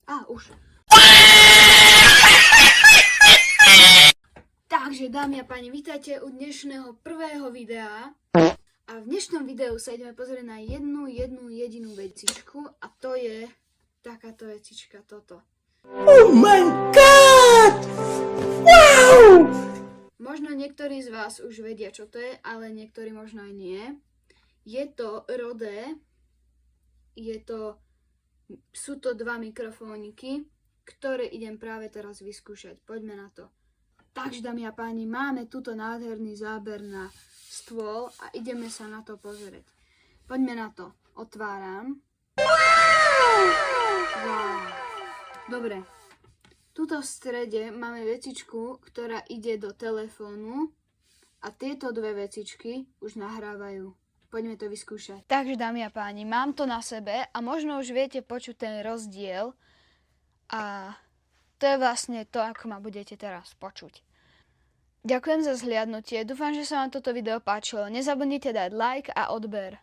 Už. Takže, dámy a páni, vítajte u dnešného prvého videa. A v dnešnom videu sa ideme pozrieť na jednu jedinú vecičku. A to je takáto vecička, toto. Oh my god! Wow! Možno niektorí z vás už vedia, čo to je, ale niektorí možno aj nie. Je to Rode. Sú to dva mikrofóniky, ktoré idem práve teraz vyskúšať. Poďme na to. Takže, dámy a páni, máme tuto nádherný záber na stôl a ideme sa na to pozrieť. Poďme na to. Otváram. Wow. Dobre. Tuto v strede máme vecičku, ktorá ide do telefónu a tieto dve vecičky už nahrávajú. Poďme to vyskúšať. Takže, dámy a páni, mám to na sebe a možno už viete počuť ten rozdiel a to je vlastne to, ako ma budete teraz počuť. Ďakujem za zhliadnutie, dúfam, že sa vám toto video páčilo. Nezabudnite dať like a odber.